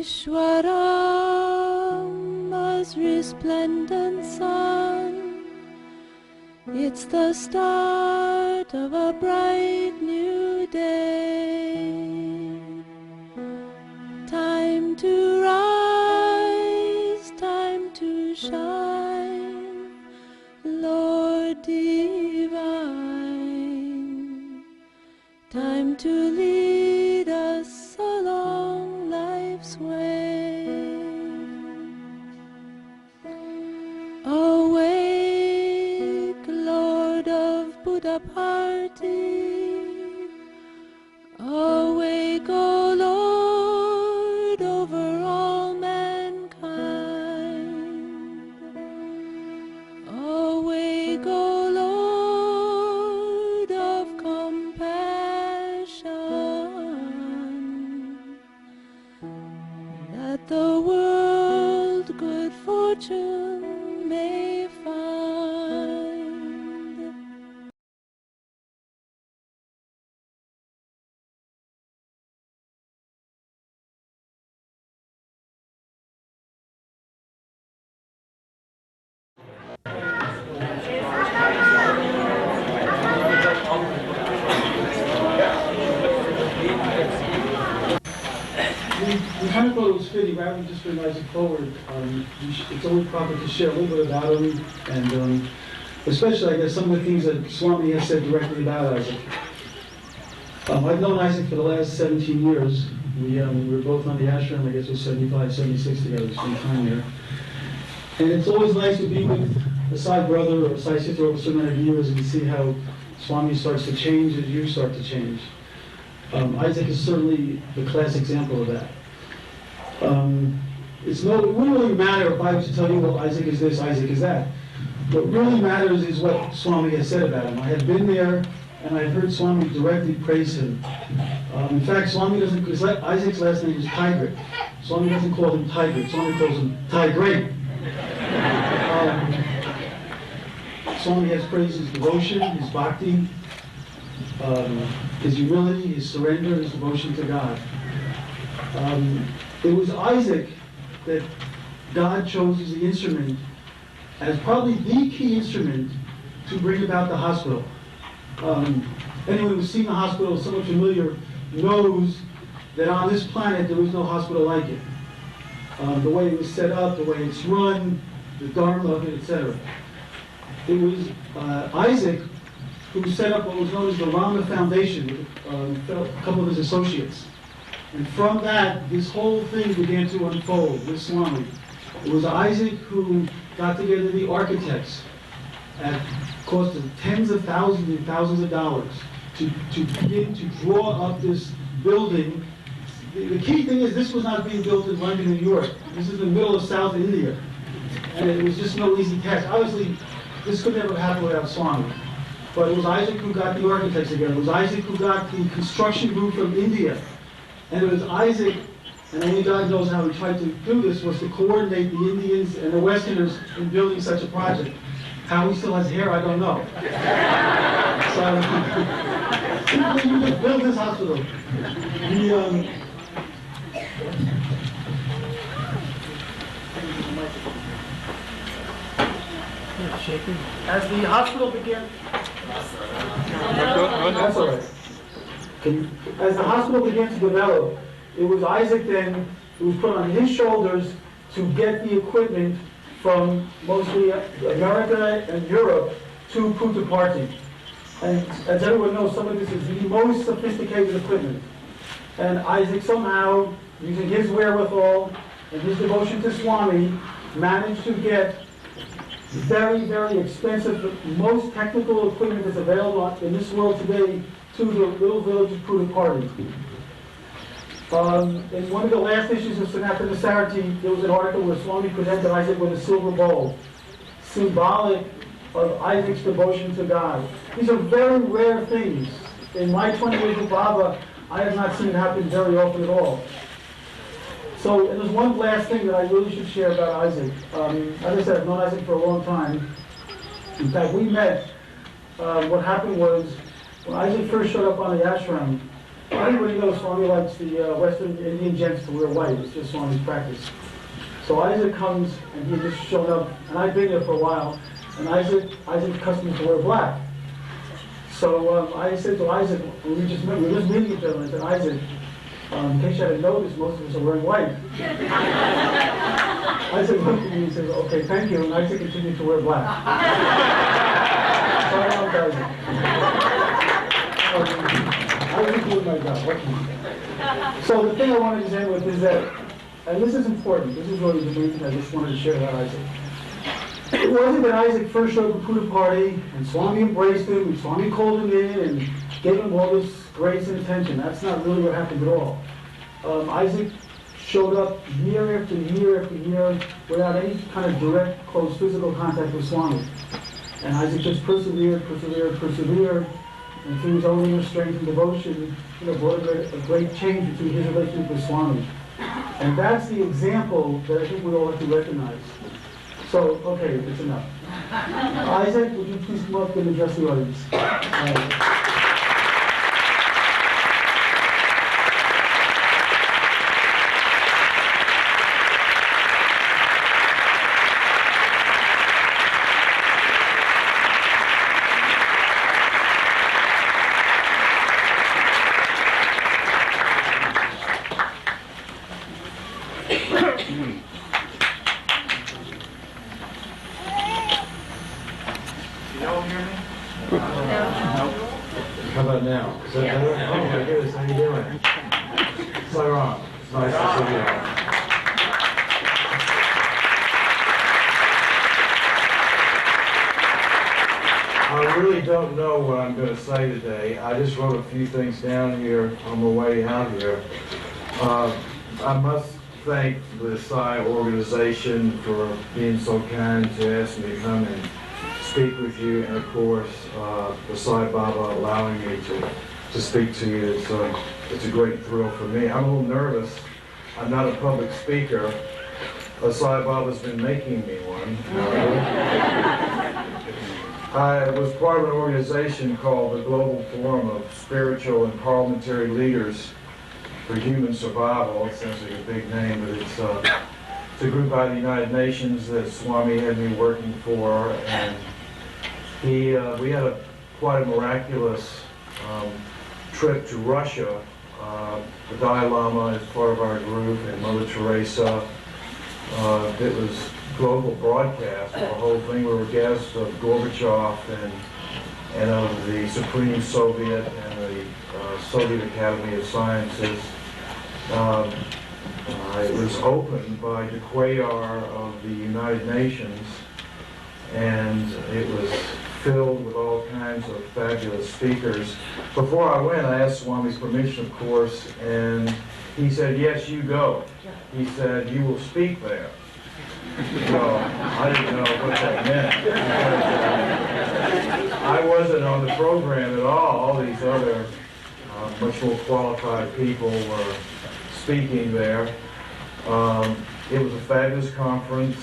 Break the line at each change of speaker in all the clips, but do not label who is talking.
Ishwarama's resplendent sun. It's the start of a bright new day. Time to rise, time to shine, Lord divine. Time to lead us along life's way. Awake, Lord of Buddha party. Awake, O Lord, over all mankind. Awake, O Lord of compassion, that the world good fortune may find.
We kind of thought it was fitting, rather than just bring Isaac forward. It's always proper to share a little bit about him, and especially, I guess, some of the things that Swami has said directly about Isaac. I've known Isaac for the last 17 years. We were both on the ashram, I guess it was 75, 76 together, we spent time there. And it's always nice to be with a side brother or a side sister over so many years and see how Swami starts to change as you start to change. Isaac is certainly the classic example of that. It wouldn't really matter if I was to tell you, well, Isaac is this, Isaac is that. What really matters is what Swami has said about him. I had been there, and I heard Swami directly praise him. In fact, Swami doesn't, Isaac's last name is Tigrett. Swami doesn't call him Tigrett, Swami calls him Tigrett. Swami has praised his devotion, his bhakti, his humility, his surrender, his devotion to God. It was Isaac that God chose as the instrument, as probably the key instrument, to bring about the hospital. Anyone who's seen the hospital, somewhat familiar, knows that on this planet there is no hospital like it. The way it was set up, the way it's run, the dharma of it, etc. It was Isaac who set up what was known as the Rama Foundation with a couple of his associates. And from that, this whole thing began to unfold with Swami. It was Isaac who got together the architects at cost of tens of thousands and thousands of dollars to begin to draw up this building. The key thing is this was not being built in London, New York. This is the middle of South India. And it was just no easy task. Obviously, this could never happen without Swami. But it was Isaac who got the architects together. It was Isaac who got the construction group from India. And it was Isaac, and only God knows how he tried to do this, was to coordinate the Indians and the Westerners in building such a project. How he still has hair, I don't know. So, simply you just build this hospital. As the hospital began, that's all right. As the hospital began to develop, it was Isaac then who was put on his shoulders to get the equipment from mostly America and Europe to Puttaparthi. And as everyone knows, some of this is the most sophisticated equipment. And Isaac somehow, using his wherewithal and his devotion to Swami, managed to get very, very expensive, the most technical equipment that's available in this world today to the little village of Puttaparthi. In one of the last issues of Sanatana Sarati, there was an article where Swami presented Isaac with a silver bowl, symbolic of Isaac's devotion to God. These are very rare things. In my 20 years with Baba, I have not seen it happen very often at all. So, and there's one last thing that I really should share about Isaac. As I said, I've known Isaac for a long time. In fact, we met, what happened was, when Isaac first showed up on the ashram, Everybody knows Swami likes the Western Indian gents to wear white. It's just Swami's practice. So Isaac comes, and he just showed up, and I've been there for a while, and Isaac's custom is to wear black. So I said to Isaac, we were just meeting each other, and I said, Isaac, in case you hadn't noticed, most of us are wearing white. Isaac looked at me and says, okay, thank you, and Isaac continued to wear black. So I loved Isaac. I was doing my job. What can you do? So the thing I wanted to end with is that, and this is important, this is really the main thing I just wanted to share about Isaac. It wasn't that Isaac first showed up at the party, and Swami embraced him, and Swami called him in, and gave him all this grace and attention. That's not really what happened at all. Isaac showed up year after year after year without any kind of direct, close physical contact with Swami. And Isaac just persevered, and through his own inner strength and devotion, brought a great change between his relationship with Swami. And that's the example that I think we all have to recognize. So, okay, it's enough. Isaac, would you please come up and address the audience?
How about now? Is that better? Oh my goodness, how you doing? So wrong. It's nice to see you. I really don't know what I'm going to say today. I just wrote a few things down here on my way out here. I must thank the Sai organization for being so kind to ask me to come and speak with you, and of course, the Sai Baba allowing me to speak to you. It's a great thrill for me. I'm a little nervous. I'm not a public speaker. Sai Baba's been making me one. I was part of an organization called the Global Forum of Spiritual and Parliamentary Leaders for Human Survival. It sounds like a big name, but it's a group by the United Nations that Swami had me working for, and we had quite a miraculous trip to Russia. The Dalai Lama is part of our group, and Mother Teresa. It was global broadcast. The whole thing. We were guests of Gorbachev and of the Supreme Soviet and the Soviet Academy of Sciences. It was opened by the Quayar of the United Nations, and it was filled with all kinds of fabulous speakers. Before I went, I asked Swami's permission, of course, and he said, yes, you go. He said, you will speak there. So I didn't know what that meant, because I wasn't on the program at all. All these other much more qualified people were speaking there. It was a fabulous conference.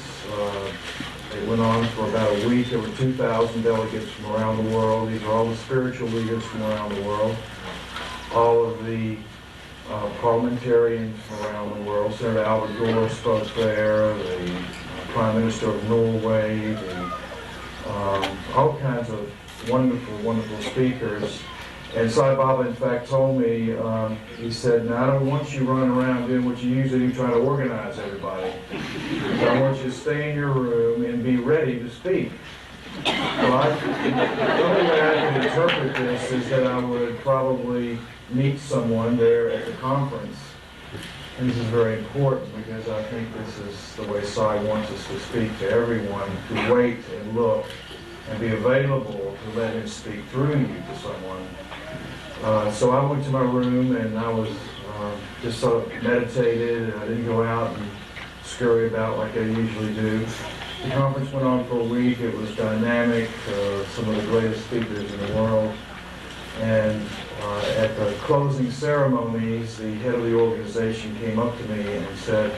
It went on for about a week. There were 2,000 delegates from around the world. These are all the spiritual leaders from around the world. All of the parliamentarians from around the world. Senator Albert Gore spoke there, the Prime Minister of Norway, all kinds of wonderful, wonderful speakers. And Sai Baba, in fact, told me, he said, now I don't want you running around doing what you usually do, trying to organize everybody. So I want you to stay in your room and be ready to speak. Well, the only way I can interpret this is that I would probably meet someone there at the conference. And this is very important, because I think this is the way Sai wants us to speak to everyone, to wait and look and be available to let him speak through you to someone. So I went to my room, and I was just sort of meditated, and I didn't go out and scurry about like I usually do. The conference went on for a week. It was dynamic, some of the greatest speakers in the world. And at the closing ceremonies, the head of the organization came up to me and said,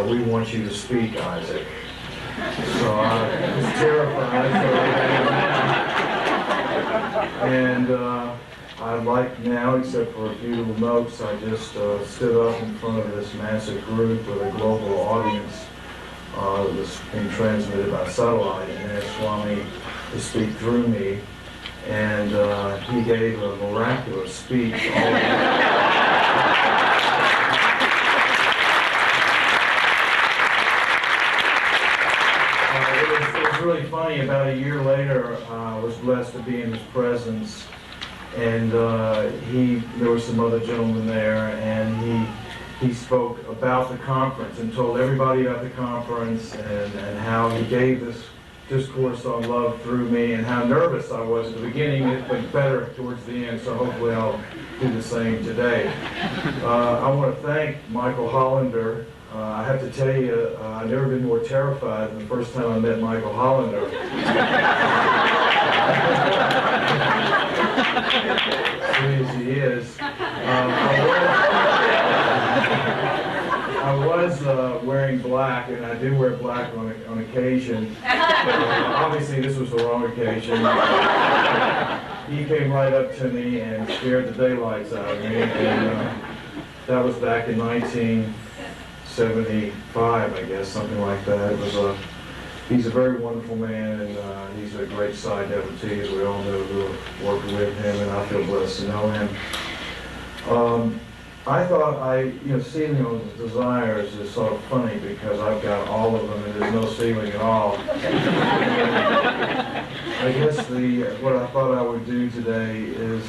we want you to speak, Isaac. So I was terrified. And I'd like now, except for a few little notes, I just stood up in front of this massive group with a global audience that was being transmitted by satellite, and asked Swami to speak through me, and he gave a miraculous speech. It was really funny. About a year later, I was blessed to be in his presence, and there were some other gentlemen there, and he spoke about the conference and told everybody about the conference and how he gave this discourse on love through me, and how nervous I was at the beginning, but better towards the end, so hopefully I'll do the same today. I want to thank Michael Hollander. I have to tell you, I've never been more terrified than the first time I met Michael Hollander. Sweet as he is. I was wearing black, and I do wear black on occasion. Obviously, this was the wrong occasion. He came right up to me and scared the daylights out of me, and that was back in 1975, I guess, something like that. He's a very wonderful man, and he's a great side devotee, as we all know, who have worked with him, and I feel blessed to know him. I thought ceiling on desires is sort of funny because I've got all of them and there's no ceiling at all. I guess what I thought I would do today is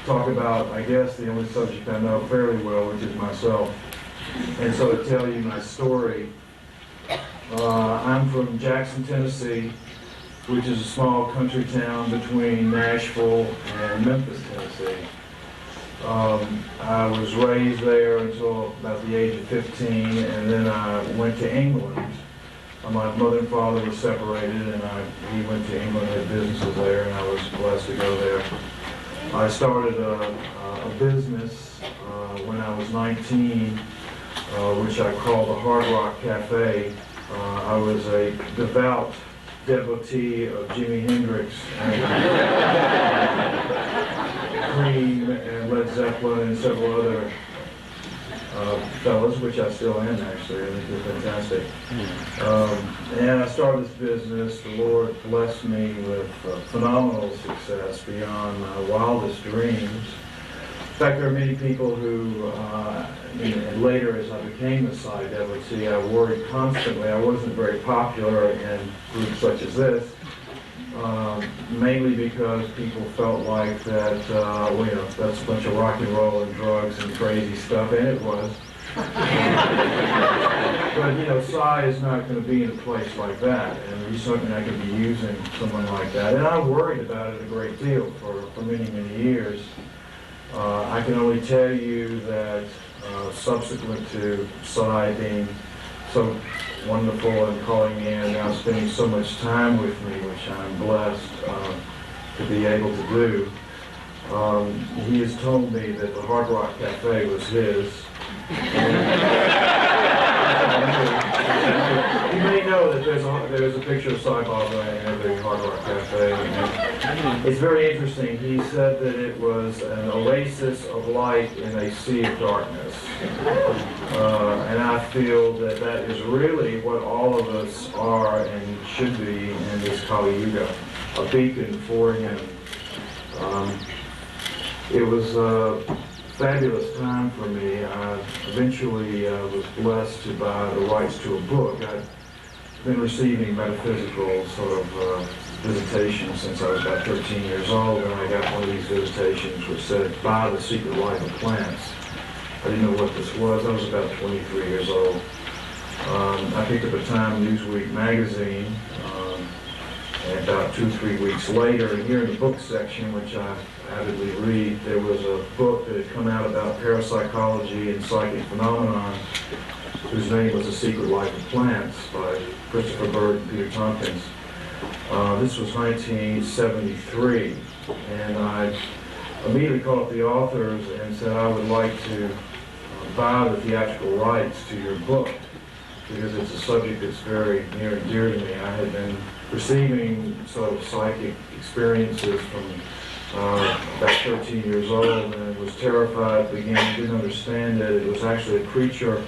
talk about, I guess, the only subject I know fairly well, which is myself. And so to tell you my story, I'm from Jackson, Tennessee, which is a small country town between Nashville and Memphis, Tennessee. I was raised there until about the age of 15, and then I went to England. My mother and father were separated, and he went to England, had businesses there, and I was blessed to go there. I started a business when I was 19, which I called the Hard Rock Cafe. I was a devout devotee of Jimi Hendrix and Cream and Led Zeppelin and several other fellas, which I still am actually. I think they're fantastic. And I started this business. The Lord blessed me with phenomenal success beyond my wildest dreams. In fact, there are many people who, and later as I became a Sai devotee, I worried constantly. I wasn't very popular in groups such as this, mainly because people felt like that, that's a bunch of rock and roll and drugs and crazy stuff, and it was. But, Sai is not going to be in a place like that, and he's certainly not going to be using someone like that. And I worried about it a great deal for many, many years. I can only tell you that subsequent to Sai being so wonderful and calling me in and now spending so much time with me, which I'm blessed to be able to do, he has told me that the Hard Rock Cafe was his. You may know that there's a picture of Sai Baba in every Hard Rock Cafe. And it's very interesting. He said that it was an oasis of light in a sea of darkness. And I feel that that is really what all of us are and should be in this Kali Yuga, a beacon for him. It was a fabulous time for me. I eventually was blessed to buy the rights to a book. I've been receiving metaphysical sort of visitations since I was about 13 years old, and I got one of these visitations which said, "Buy the Secret Life of Plants." I didn't know what this was. I was about 23 years old. I picked up a Time Newsweek magazine, and about 2 or 3 weeks later, and here in the book section, which I avidly read, there was a book that had come out about parapsychology and psychic phenomenon, whose name was The Secret Life of Plants by Christopher Bird and Peter Tompkins. This was 1973, and I immediately called up the authors and said I would like to buy the theatrical rights to your book, because it's a subject that's very near and dear to me. I had been receiving sort of psychic experiences from about 13 years old, and was terrified at the beginning, didn't understand it. It was actually a preacher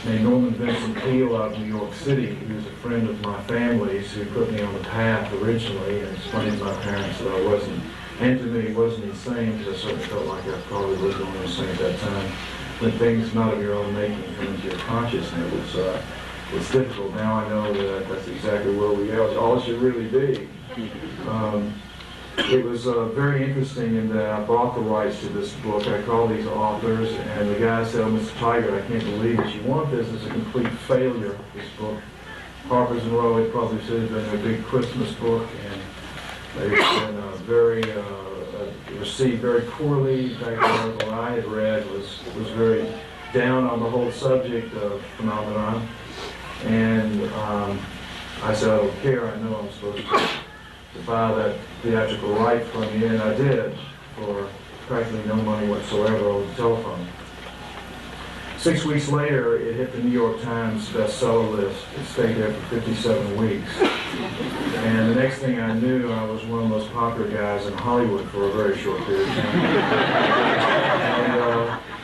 named Norman Vincent Peale out of New York City, who was a friend of my family's, who put me on the path originally and explained to my parents that I wasn't, and to me, wasn't insane, because I certainly felt like I probably was going insane at that time. When things not of your own making come into your consciousness, it's difficult. Now I know that that's exactly where we are. All it should really be. It was very interesting in that I bought the rights to this book. I called these authors, and the guy said, "Oh, Mr. Tigrett, I can't believe that you want this. It's a complete failure, this book. Harper's and Row, it probably should have been a big Christmas book, and they've been received very poorly. In fact, the article I had read was very down on the whole subject of phenomenon." And I said, "I don't care. I know I'm supposed to buy that theatrical right from you," and I did, for practically no money whatsoever over the telephone. 6 weeks later, it hit the New York Times bestseller list. It stayed there for 57 weeks. And the next thing I knew, I was one of the most popular guys in Hollywood for a very short period of time. And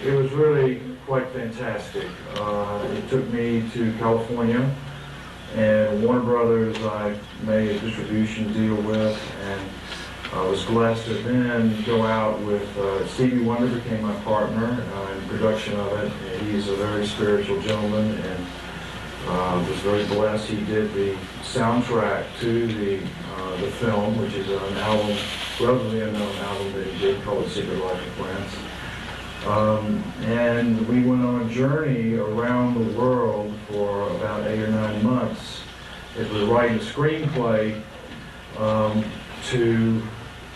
it was really quite fantastic. It took me to California, and Warner Brothers I made a distribution deal with, and I was blessed to then go out with Stevie Wonder became my partner in production of it. And he's a very spiritual gentleman, and was very blessed. He did the soundtrack to the film, which is an album, relatively unknown album that he did called Secret Life of Plants. And we went on a journey around the world for about 8 or 9 months. It was writing a screenplay to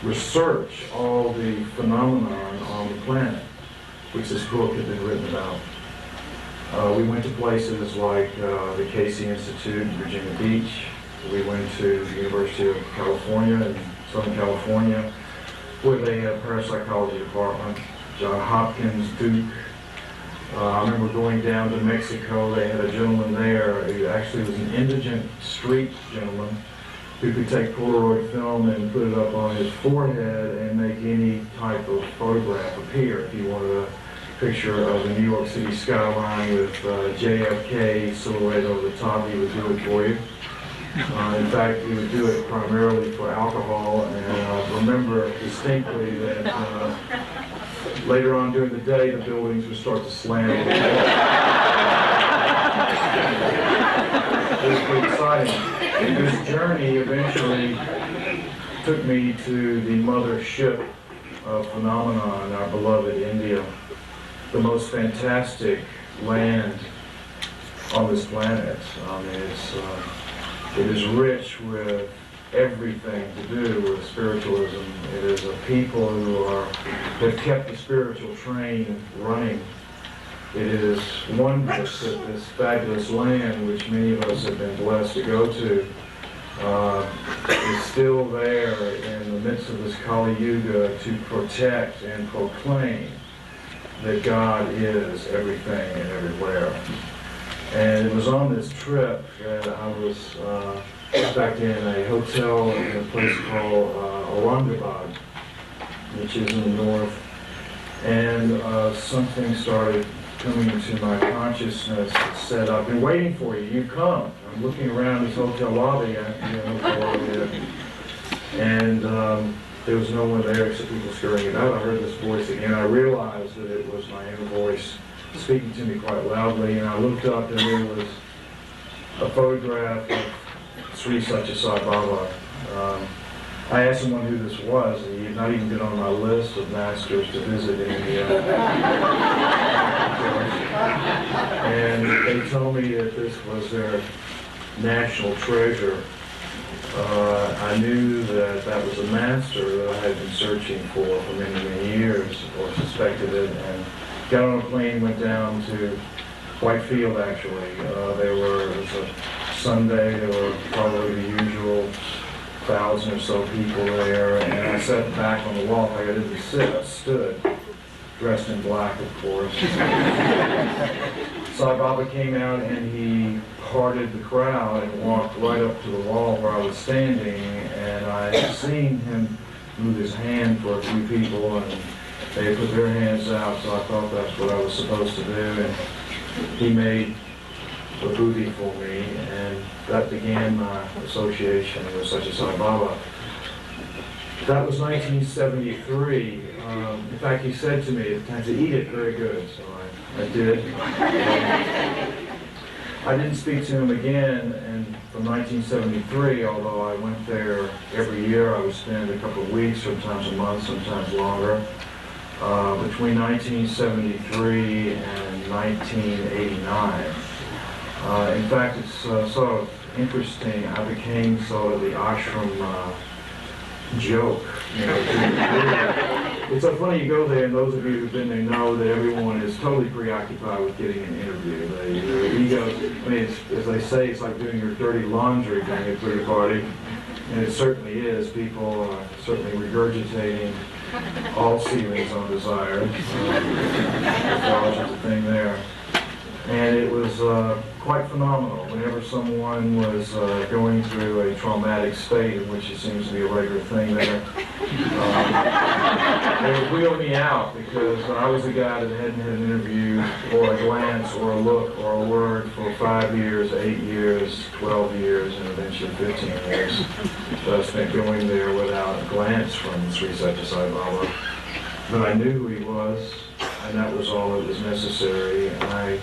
research all the phenomenon on the planet, which this book had been written about. We went to places like the Casey Institute in Virginia Beach. We went to the University of California in Southern California, where they had a parapsychology department. John Hopkins, Duke. I remember going down to Mexico. They had a gentleman there who actually was an indigent street gentleman who could take Polaroid film and put it up on his forehead and make any type of photograph appear. If you wanted a picture of the New York City skyline with JFK silhouette over the top, he would do it for you. In fact, he would do it primarily for alcohol, and I remember distinctly that later on during the day, the buildings would start to slam. It was pretty exciting. And this journey eventually took me to the mothership of phenomenon, our beloved India, the most fantastic land on this planet. I mean, it is rich with everything to do with spiritualism. It is a people who have kept the spiritual train running. It is wondrous that this fabulous land, which many of us have been blessed to go to, is still there in the midst of this Kali Yuga to protect and proclaim that God is everything and everywhere. And it was on this trip that I was stuck in a hotel in a place called Aurangabad, which is in the north, and something started coming into my consciousness that said, "I've been waiting for you, you come." I'm looking around this hotel lobby, and there was no one there except people scurrying it out. I heard this voice again. I realized that it was my inner voice speaking to me quite loudly, and I looked up and there was a photograph of Sri Sathya Sai Baba. I asked someone who this was, and he had not even been on my list of masters to visit in India. And they told me that this was their national treasure. I knew that that was a master that I had been searching for many, many years, or suspected it, and got on a plane, went down to Whitefield, actually. It was a Sunday, there were probably the usual 1,000 or so people there, and I sat back on the wall. I didn't sit, I stood, dressed in black, of course. Sai Baba came out and he parted the crowd and walked right up to the wall where I was standing, and I had seen him moved his hand for a few people, and they put their hands out, so I thought that's what I was supposed to do, and he made a booty for me, and that began my association with Sathya Sai Baba. That was 1973. In fact, he said to me at the time to eat it very good, so I did. I didn't speak to him again, and from 1973, although I went there every year, I would spend a couple of weeks, sometimes a month, sometimes longer. Between 1973 and 1989. In fact, it's sort of interesting. I became sort of the ashram joke. You know, it's so funny, you go there, and those of you who've been there know that everyone is totally preoccupied with getting an interview. Their ego, I mean, as they say, it's like doing your dirty laundry during a pretty party, and it certainly is. People are certainly regurgitating all ceilings on desire. There's a thing there. And it was quite phenomenal. Whenever someone was going through a traumatic state, in which it seems to be a regular thing there, they would wheel me out, because I was the guy that hadn't had an interview or a glance or a look or a word for 5 years, 8 years, 12 years, and eventually 15 years. So I spent going there without a glance from Sri Sathya Sai Baba. But I knew who he was, and that was all that was necessary. And I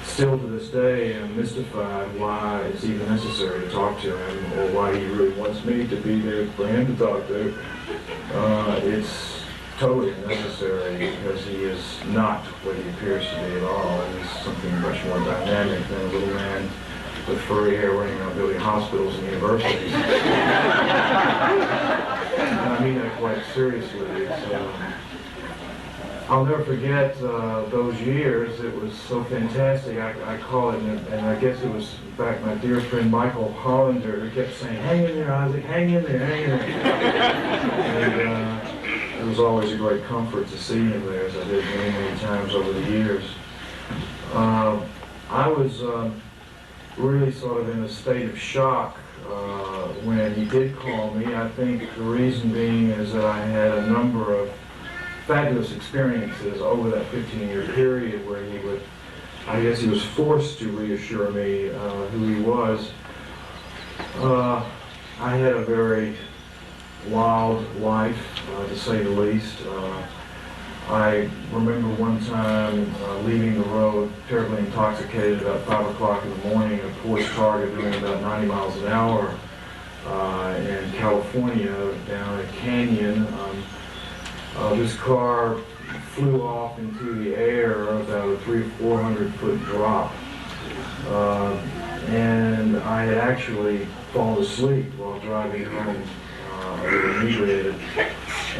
still to this day am mystified why it's even necessary to talk to him, or why he really wants me to be there for him to talk to. It's totally unnecessary, because he is not what he appears to be at all. He's something much more dynamic than a little man with furry hair running around building hospitals and universities. And I mean that quite seriously. I'll never forget those years. It was so fantastic. I call it, and I guess it was, in fact, my dear friend Michael Hollander who kept saying, "Hang in there, Isaac, hang in there, hang in there." And it was always a great comfort to see him there, as I did many, many times over the years. I was really sort of in a state of shock when he did call me. I think the reason being is that I had a number of fabulous experiences over that 15-year period where he would, I guess he was forced to reassure me who he was. I had a very wild life, to say the least. I remember one time leaving the road terribly intoxicated about 5 o'clock in the morning in a Porsche car doing about 90 miles an hour in California down a canyon. This car flew off into the air about a 300 or 400 foot drop. And I had actually fallen asleep while driving home, inebriated.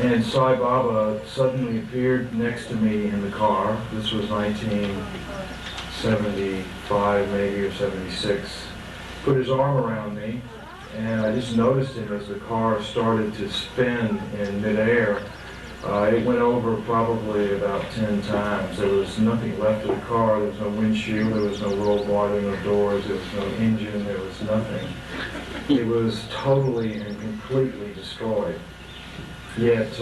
And Sai Baba suddenly appeared next to me in the car. This was 1975 maybe, or 76. Put his arm around me, and I just noticed him as the car started to spin in midair. It went over probably about 10 times. There was nothing left of the car. There was no windshield, there was no roll bar, there were no doors, there was no engine, there was nothing. It was totally and completely destroyed. Yet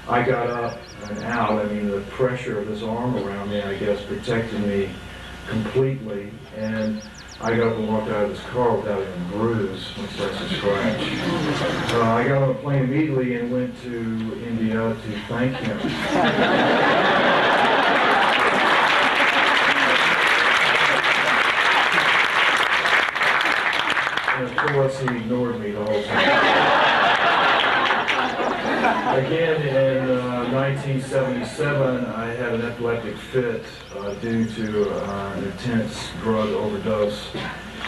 I got up and out. I mean, the pressure of this arm around me, I guess, protected me completely. And I got up and walked out of this car without even a bruise, much less a scratch. I got on a plane immediately and went to India to thank him. And of course, he ignored me the whole time. Again, in 1977, I had an epileptic fit due to an intense drug overdose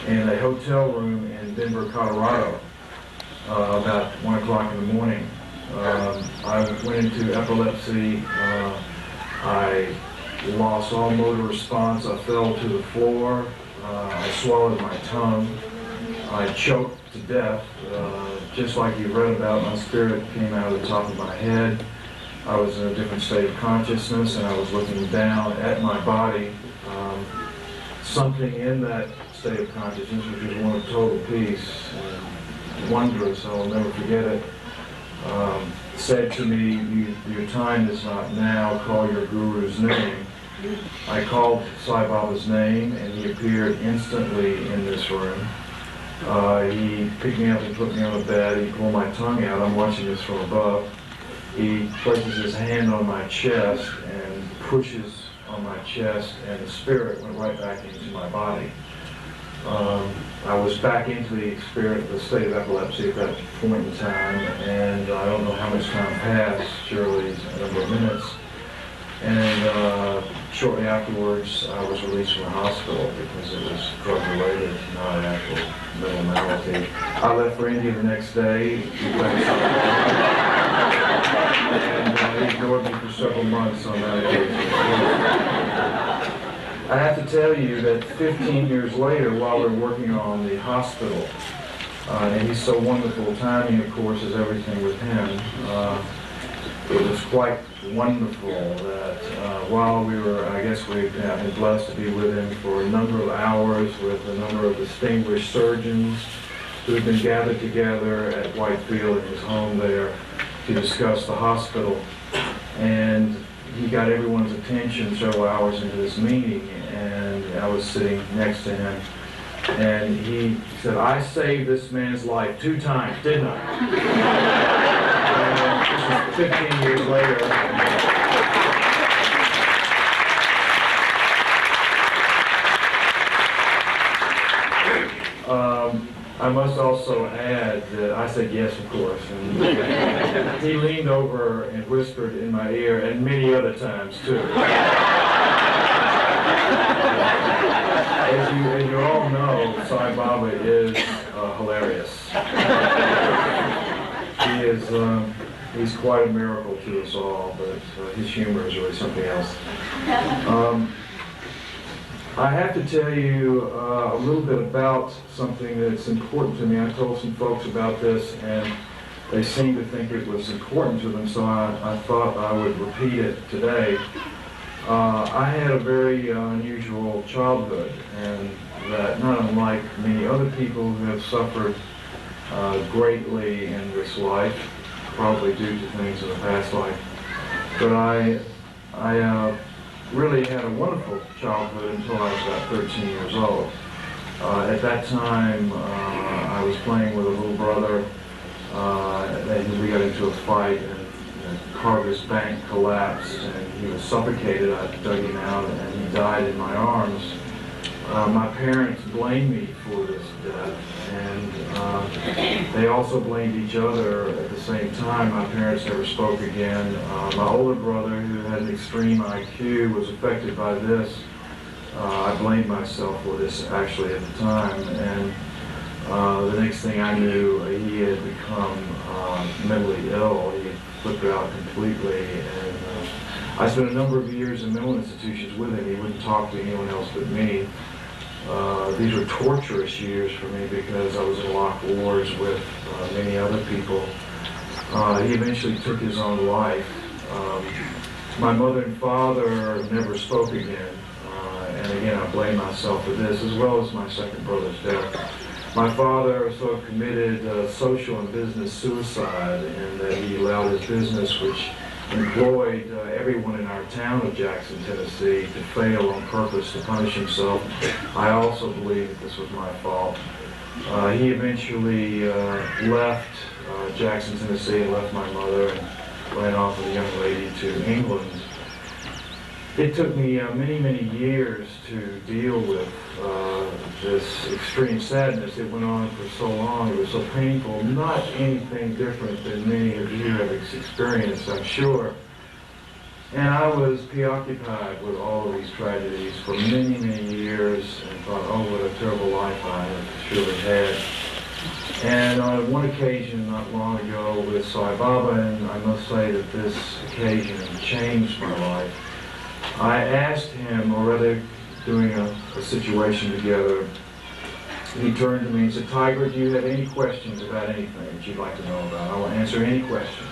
in a hotel room in Denver, Colorado, about 1 o'clock in the morning. I went into epilepsy. I lost all motor response. I fell to the floor. I swallowed my tongue. I choked to death. Just like you read about, my spirit came out of the top of my head. I was in a different state of consciousness, and I was looking down at my body. Something in that state of consciousness, which was one of total peace and wondrous, I will never forget it, said to me, your time is not now, call your guru's name. I called Sai Baba's name, and he appeared instantly in this room. He picked me up and put me on the bed. He pulled my tongue out. I'm watching this from above. He places his hand on my chest and pushes on my chest, and the spirit went right back into my body. I was back into the state of epilepsy at that point in time, and I don't know how much time passed, surely a number of minutes. And shortly afterwards, I was released from the hospital because it was drug-related, not an actual mental malady. I left for India the next day, and he ignored me for several months on that occasion. I have to tell you that 15 years later, while we're working on the hospital, and he's so wonderful, timing, of course, is everything with him. It was quite wonderful that while we were, I guess we've been blessed to be with him for a number of hours with a number of distinguished surgeons who had been gathered together at Whitefield in his home there to discuss the hospital. And he got everyone's attention several hours into this meeting, and I was sitting next to him, and he said, I saved this man's life 2 times, didn't I? And this was 15 years later. I must also add that I said yes, of course. And he leaned over and whispered in my ear, and many other times too. As you all know, Sai Baba is hilarious. He's quite a miracle to us all, but his humor is really something else. I have to tell you a little bit about something that's important to me. I told some folks about this, and they seemed to think it was important to them, so I thought I would repeat it today. I had a very unusual childhood, and that not unlike many other people who have suffered greatly in this life, probably due to things in the past life. But I really had a wonderful childhood until I was about 13 years old. At that time, I was playing with a little brother, and we got into a fight, and Carver's bank collapsed, and he was suffocated. I dug him out, and he died in my arms. My parents blamed me for this death, and they also blamed each other at the same time. My parents never spoke again. My older brother, who had an extreme IQ, was affected by this. I blamed myself for this actually at the time, and the next thing I knew, he had become mentally ill. He had flipped out completely, and I spent a number of years in mental institutions with him. He wouldn't talk to anyone else but me. These were torturous years for me because I was in locked wards with many other people. He eventually took his own life. My mother and father never spoke again. And again, I blame myself for this, as well as my second brother's death. My father sort of committed social and business suicide in that he allowed his business, which employed everyone in our town of Jackson, Tennessee, to fail on purpose to punish himself. I also believe that this was my fault. He eventually left Jackson, Tennessee, and left my mother and ran off with a young lady to England. It took me many, many years to deal with this extreme sadness. It went on for so long. It was so painful. Not anything different than many of you have experienced, I'm sure. And I was preoccupied with all of these tragedies for many, many years and thought, oh, what a terrible life I have surely had. And on one occasion not long ago with Sai Baba, and I must say that this occasion changed my life, I asked him, or rather doing a situation together, he turned to me and said, Tigrett, do you have any questions about anything that you'd like to know about? I will answer any question.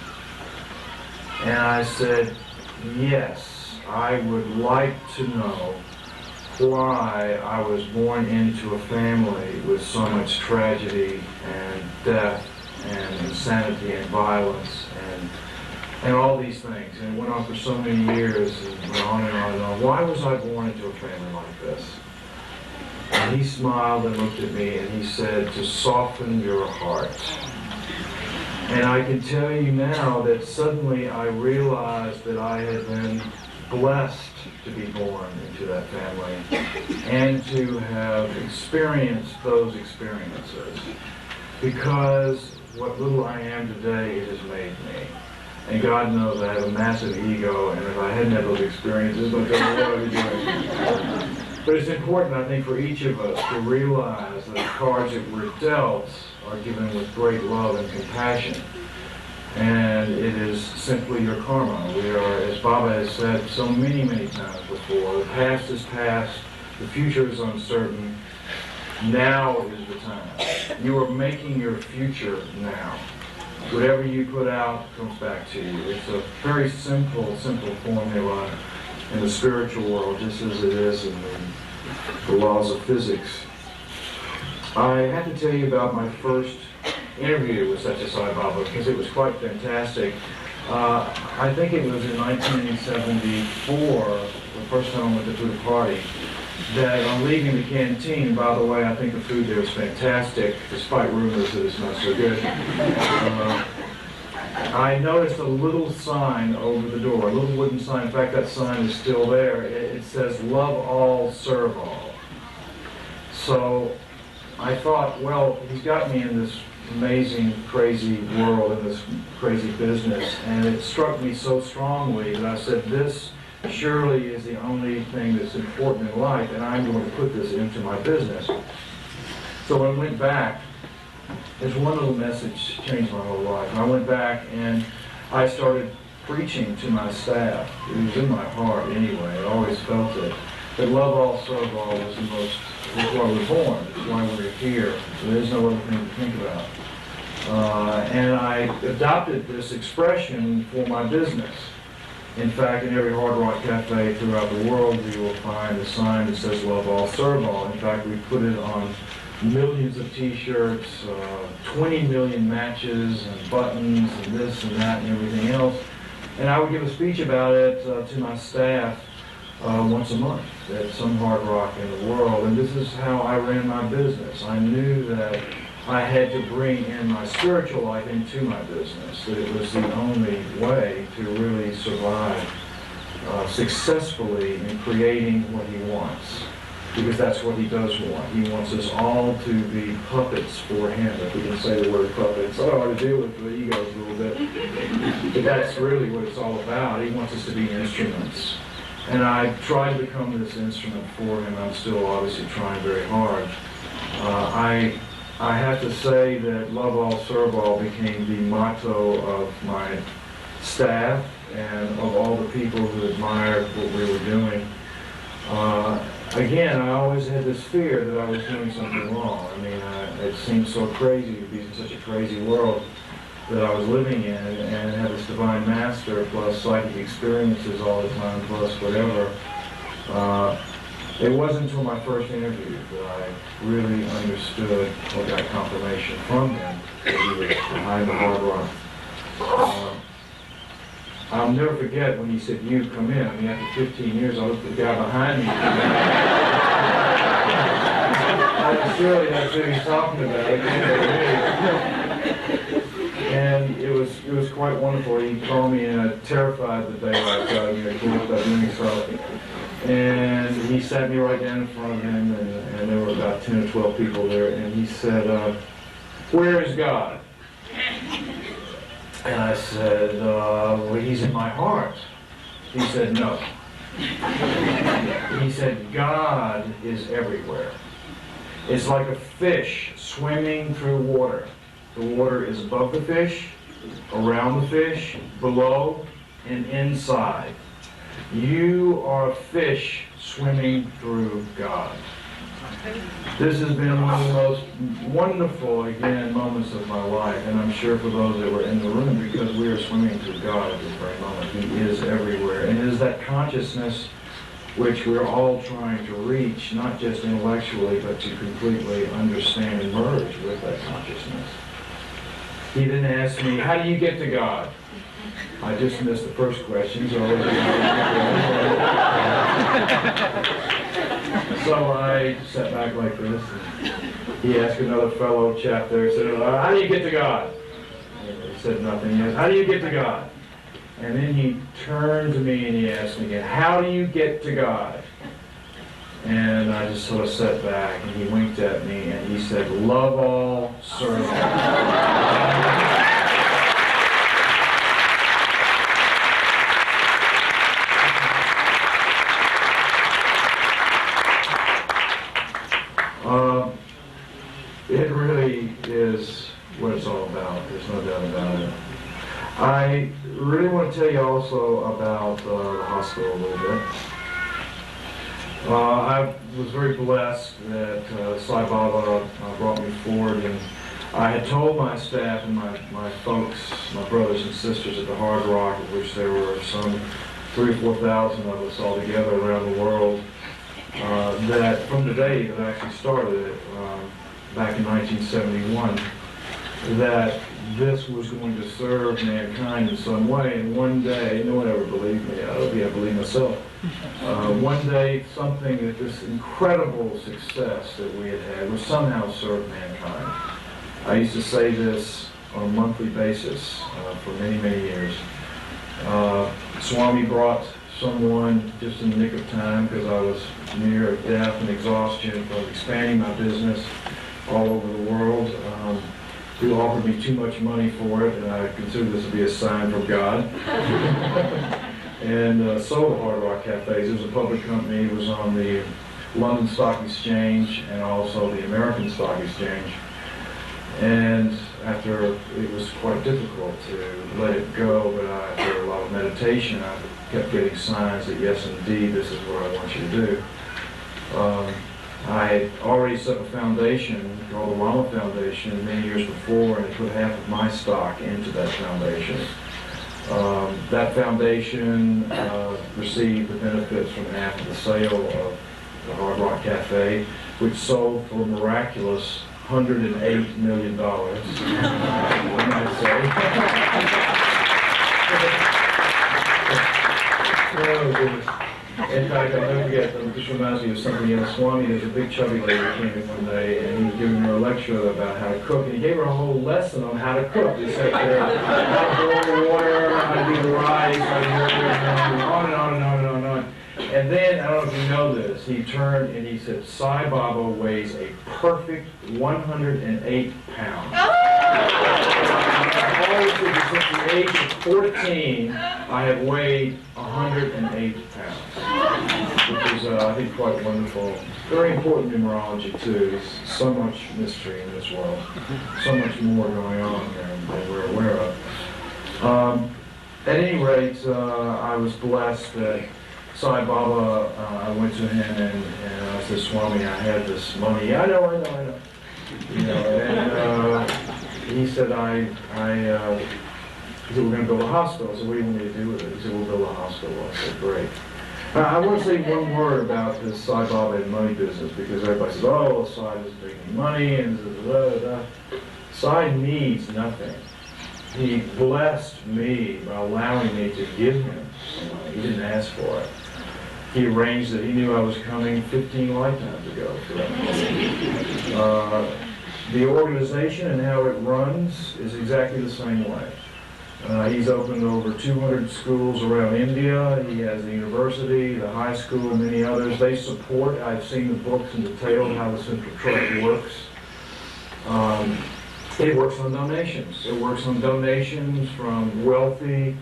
And I said, yes, I would like to know why I was born into a family with so much tragedy and death and insanity and violence and all these things. And it went on for so many years and went on and on and on. Why was I born into a family like this? And he smiled and looked at me and he said, to soften your heart. And I can tell you now that suddenly I realized that I had been blessed to be born into that family and to have experienced those experiences. Because what little I am today, it has made me. And God knows I have a massive ego, and if I hadn't had those experiences, I don't know what I'd be doing. But it's important, I think, for each of us to realize that the cards that we're dealt are given with great love and compassion. And it is simply your karma. We are, as Baba has said so many, many times before, the past is past, the future is uncertain, now is the time. You are making your future now. Whatever you put out comes back to you. It's a very simple formula in the spiritual world, just as it is in the laws of physics. I had to tell you about my first interview with Sathya Sai Baba because it was quite fantastic. I think it was in 1974, the first time I went to food party, that on leaving the canteen, by the way, I think the food there is fantastic, despite rumors that it's not so good. I noticed a little sign over the door, a little wooden sign. In fact, that sign is still there. It says, "Love all, serve all." So I thought, well, he's got me in this amazing, crazy world, in this crazy business, and it struck me so strongly that I said, this surely is the only thing that's important in life, and I'm going to put this into my business. So when I went back, there's one little message changed my whole life. And I went back and I started preaching to my staff. It was in my heart anyway. I always felt it. That love all, serve all was the most, that's why we're born. That's why we're here. So there's no other thing to think about. And I adopted this expression for my business. In fact, in every Hard Rock Cafe throughout the world, you will find a sign that says love all, serve all. In fact, we put it on millions of t-shirts, 20 million matches and buttons and this and that and everything else. And I would give a speech about it to my staff once a month at some Hard Rock in the world. And this is how I ran my business. I knew that I had to bring in my spiritual life into my business, that it was the only way to really survive successfully in creating what he wants. Because that's what he does want. He wants us all to be puppets for him, if we can say the word puppet. It's so hard to deal with the egos a little bit. But that's really what it's all about. He wants us to be instruments. And I tried to become this instrument for him. I'm still obviously trying very hard. I have to say that love all, serve all became the motto of my staff and of all the people who admired what we were doing. Again, I always had this fear that I was doing something wrong. I mean, it seemed so crazy to be in such a crazy world that I was living in and have this divine master plus psychic experiences all the time plus whatever. It wasn't until my first interview that I really understood or got confirmation from him that he was behind the Hard Rock. I'll never forget when he said, "You come in." I mean, after 15 years, I looked at the guy behind me. I surely that's who he's talking about. And it was quite wonderful. He called me in, terrified the daylights out of me. I couldn't stop doing so. And he sat me right down in front of him, and there were about 10 or 12 people there. And he said, "Where is God?" And I said, "Well, he's in my heart." He said, "No." He said, "God is everywhere. It's like a fish swimming through water. The water is above the fish, around the fish, below, and inside. You are a fish swimming through God." This has been one of the most wonderful, again, moments of my life, and I'm sure for those that were in the room, because we are swimming through God at this very moment. He is everywhere, and it is that consciousness which we're all trying to reach, not just intellectually, but to completely understand and merge with that consciousness. He then asked me, how do you get to God? I just missed the first question, so so I sat back like this. And he asked another fellow chap there, said, how do you get to God? And he said nothing. He asked, how do you get to God? And then he turned to me and he asked me again, how do you get to God? And I just sort of sat back and he winked at me and he said, love all, serve all. It really is what it's all about. There's no doubt about it. I really want to tell you also about the hospital a little bit. I was very blessed that Sai Baba brought me forward, and I had told my staff and my folks, my brothers and sisters at the Hard Rock, of which there were some 3,000 or 4,000 of us all together around the world, that from the day that I actually started it, back in 1971, that this was going to serve mankind in some way. And one day, no one ever believed me. I believe myself. One day, something that this incredible success that we had would somehow serve mankind. I used to say this on a monthly basis for many, many years. Swami brought someone just in the nick of time because I was near death and exhaustion from expanding my business all over the world, who offered me too much money for it, and I consider this to be a sign from God. And sold the Hard Rock Cafes. It was a public company. It was on the London Stock Exchange and also the American Stock Exchange. And after, it was quite difficult to let it go, but after a lot of meditation, I kept getting signs that yes, indeed, this is what I want you to do. I had already set a foundation called the Lama Foundation many years before, and I put half of my stock into that foundation. That foundation received the benefits from half of the sale of the Hard Rock Cafe, which sold for a miraculous $108 million, I might say. Oh, goodness. In fact, I'll never forget, it just reminds me of something else. Swami, there's a big chubby lady who came in one day, and he was giving her a lecture about how to cook, and he gave her a whole lesson on how to cook. He said how to boil the water, how to do the rice, how to do everything, on and on and on and on and on. And then, I don't know if you know this, he turned and he said, Sai Baba weighs a perfect 108 pounds. Since the age of 14, I have weighed 108 pounds, which is, I think, quite wonderful. Very important numerology, too. There's so much mystery in this world, so much more going on here than we're aware of. At any rate, I was blessed that Sai Baba, I went to him and I said, Swami, I had this money. I know. You know, and he said, he said, we're going to build a hospital. I said, what do you want me to do with it? He said, we'll build a hospital. I said, great. I want to say one word about this Sai Baba and money business, because everybody says, oh, Sai doesn't make any money, and Sai needs nothing. He blessed me by allowing me to give him money. He didn't ask for it. He arranged it. He knew I was coming 15 lifetimes ago for that. The organization and how it runs is exactly the same way. He's opened over 200 schools around India. He has the university, the high school, and many others. They support, I've seen the books in detail how the Central Trust works. It works on donations. It works on donations from wealthy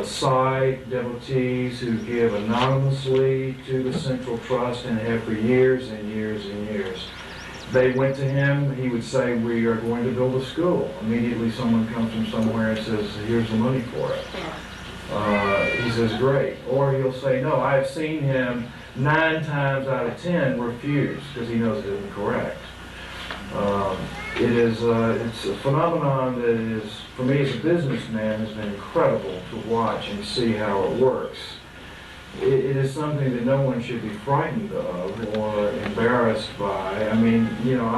Sai devotees who give anonymously to the Central Trust and have for years and years and years. They went to him, he would say, we are going to build a school. Immediately someone comes from somewhere and says, here's the money for it. He says, great. Or he'll say, no, I've seen him 9 times out of 10 refuse, because he knows it isn't correct. It's a phenomenon that is, for me as a businessman, has been incredible to watch and see how it works. it is something that no one should be frightened of or embarrassed by. I mean, you know,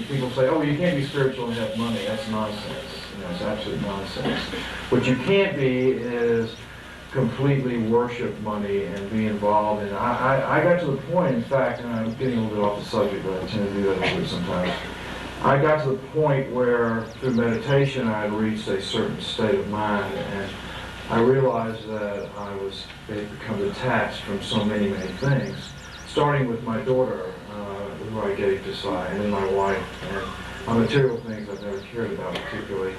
people say, oh, you can't be spiritual and have money. That's nonsense. You know, it's absolute nonsense. What you can't be is completely worship money and be involved in it. I got to the point, in fact, and I'm getting a little bit off the subject, but I tend to do that a little bit sometimes. I got to the point where, through meditation, I had reached a certain state of mind, and I realized that I had become detached from so many, many things, starting with my daughter, who I gave to Sai, and then my wife, and my material things I've never cared about particularly.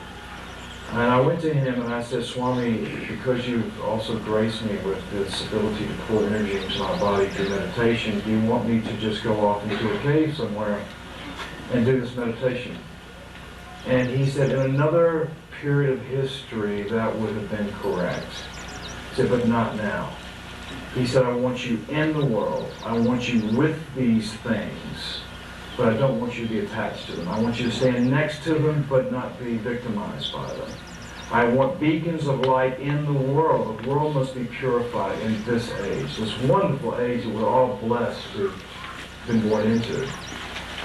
And I went to him and I said, Swami, because you've also graced me with this ability to pour energy into my body through meditation, do you want me to just go off into a cave somewhere and do this meditation? And he said, in another period of history, that would have been correct. He said, but not now. He said, I want you in the world. I want you with these things, but I don't want you to be attached to them. I want you to stand next to them, but not be victimized by them. I want beacons of light in the world. The world must be purified in this age, this wonderful age that we're all blessed to have been born into,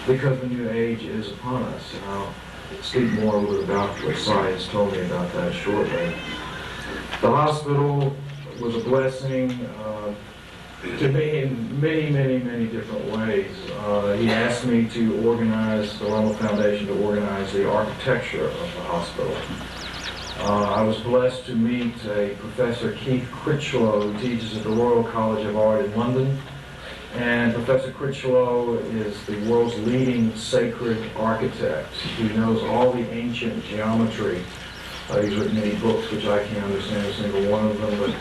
because the new age is upon us. And I'll speak more a little about what science told me about that shortly. The hospital was a blessing to me in many, many, many different ways. He asked me to organize, the Lama Foundation to organize the architecture of the hospital. I was blessed to meet a Professor Keith Critchlow, who teaches at the Royal College of Art in London. And Professor Critchlow is the world's leading sacred architect. He knows all the ancient geometry. He's written many books, which I can't understand a single one of them, but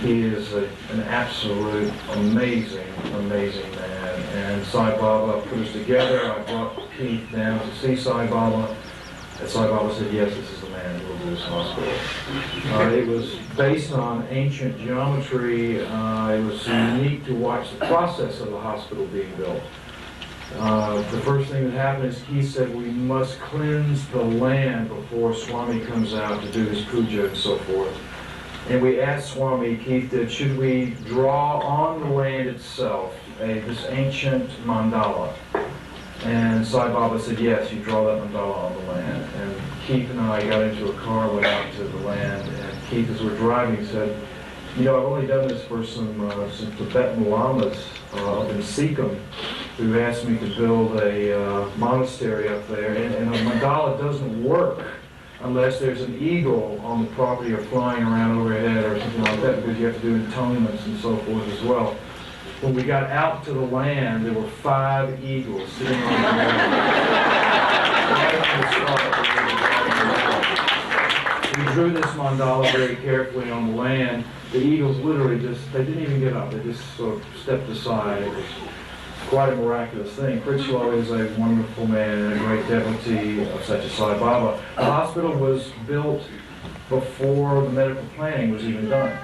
he is an absolute amazing, amazing man. And Sai Baba put us together. I brought Keith down to see Sai Baba. And Sai Baba said, yes, this is the man who will do this hospital. It was based on ancient geometry. It was unique to watch the process of the hospital being built. The first thing that happened is Keith said we must cleanse the land before Swami comes out to do his puja and so forth. And we asked Swami, Keith did, should we draw on the land itself this ancient mandala? And Sai Baba said, yes, you draw that mandala on the land. And Keith and I got into a car, went out to the land, and Keith, as we're driving, said, you know, I've only done this for some Tibetan lamas up in Sikkim, who asked me to build a monastery up there, and a mandala doesn't work unless there's an eagle on the property or flying around overhead or something like that, because you have to do intonements and so forth as well. When we got out to the land, there were 5 eagles sitting on the ground. We drew this mandala very carefully on the land. The eagles literally they didn't even get up. They just sort of stepped aside. It was quite a miraculous thing. Critchlow is a wonderful man and a great devotee of such a Sai Baba. The hospital was built before the medical planning was even done.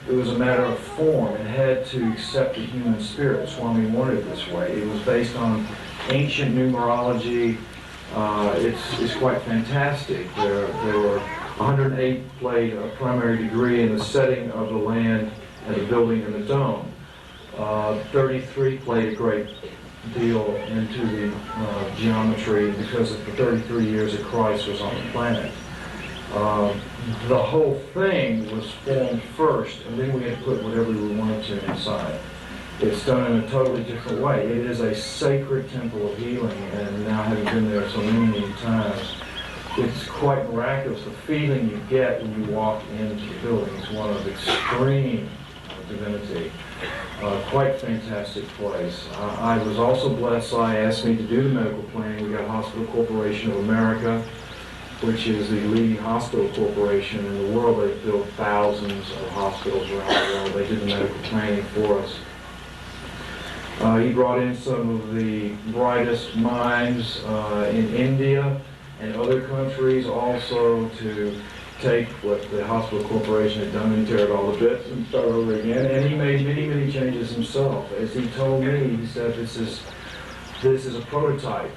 It was a matter of form. It had to accept the human spirit. Swami wanted it this way. It was based on ancient numerology. It's quite fantastic. There were 108 played a primary degree in the setting of the land and the building and the dome. 33 played a great deal into the geometry because of the 33 years that Christ was on the planet. The whole thing was formed first, and then we had to put whatever we wanted to inside. It's done in a totally different way. It is a sacred temple of healing, and now having been there so many, many times, it's quite miraculous. The feeling you get when you walk into the building is one of extreme divinity. Quite fantastic place. I was also blessed. Sai asked me to do the medical planning. We got Hospital Corporation of America, which is the leading hospital corporation in the world. They've built thousands of hospitals around the world. They did the medical planning for us. He brought in some of the brightest minds in India and other countries also to take what the hospital corporation had done and tear it all to bits and start over again. And he made many, many changes himself. As he told me, he said, this is a prototype.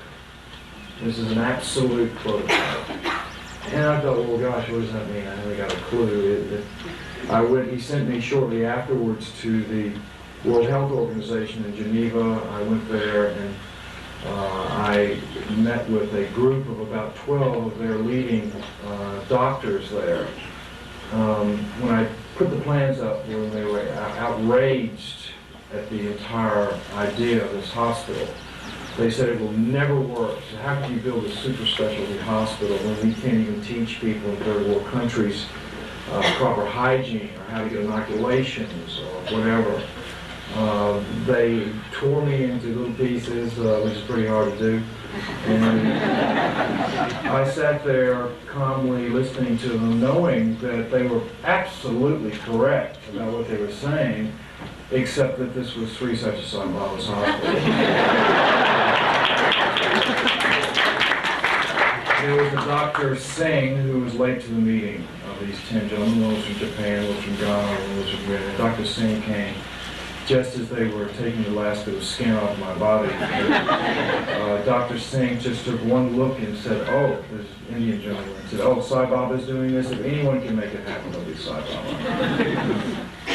This is an absolute prototype. And I thought, well, gosh, what does that mean? I haven't got a clue. He sent me shortly afterwards to the World Health Organization in Geneva. I went there and I met with a group of about 12 of their leading doctors there. When I put the plans up, when they were outraged at the entire idea of this hospital, they said it will never work. So how can you build a super specialty hospital when we can't even teach people in third world countries proper hygiene or how to get inoculations or whatever? They tore me into little pieces, which is pretty hard to do. And I sat there calmly listening to them, knowing that they were absolutely correct about what they were saying, except that this was Sri Sathya Sai Baba's hospital. There was a Dr. Singh who was late to the meeting of these 10 gentlemen. One was from Japan, one was from Ghana, one was from Britain. Dr. Singh came just as they were taking the last bit of skin off my body. Dr. Singh just took one look and said, "Oh," this Indian gentleman said, "Oh, Sai Baba's doing this. If anyone can make it happen, it'll be Sai Baba."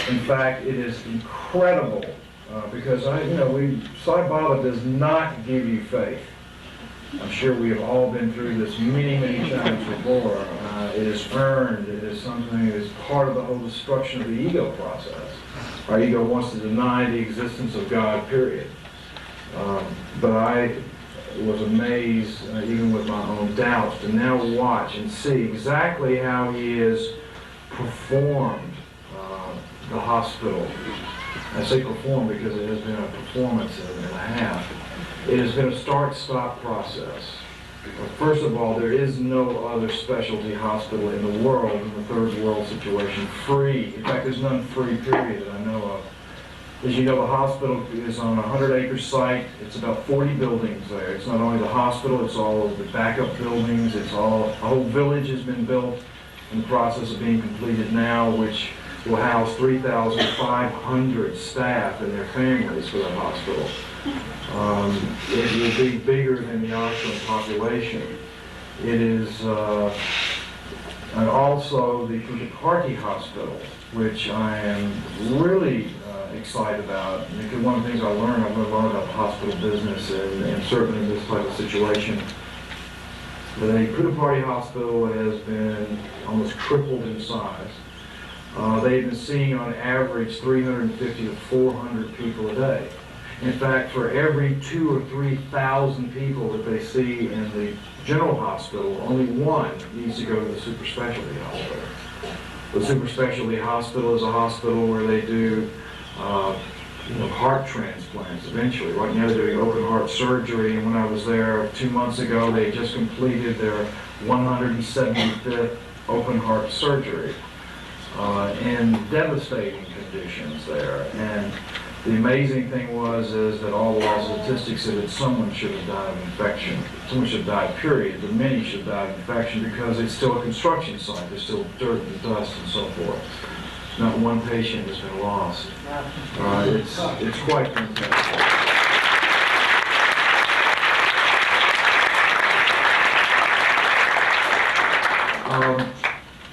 In fact, it is incredible because Sai Baba does not give you faith. I'm sure we have all been through this many, many times before. It is earned. It is something that is part of the whole destruction of the ego process. Our ego wants to deny the existence of God, period. But I was amazed, even with my own doubts, to now watch and see exactly how he has performed the hospital. I say performed because it has been a performance and a half. It has been a start-stop process. First of all, there is no other specialty hospital in the world, in the third world situation, free. In fact, there's none free, period, that I know of. As you know, the hospital is on a 100-acre site. It's about 40 buildings there. It's not only the hospital, it's all of the backup buildings. A whole village has been built in the process of being completed now, which will house 3,500 staff and their families for the hospital. It will be bigger than the Ashram population. It is, and also the Puttaparthi Hospital, which I am really excited about. Because one of the things I've learned about the hospital business, and certainly in this type of situation, the Puttaparthi Hospital has been almost tripled in size. They've been seeing on average 350 to 400 people a day. In fact, for every 2,000 or 3,000 people that they see in the general hospital, only one needs to go to the super specialty hospital. The super specialty hospital is a hospital where they do heart transplants eventually. Right now they're doing open heart surgery, and when I was there 2 months ago, they just completed their 175th open heart surgery in devastating conditions there. And the amazing thing is that all the statistics said that someone should have died of infection. Someone should have died, period, but many should die of infection because it's still a construction site. There's still dirt and dust and so forth. Not one patient has been lost. It's quite fantastic.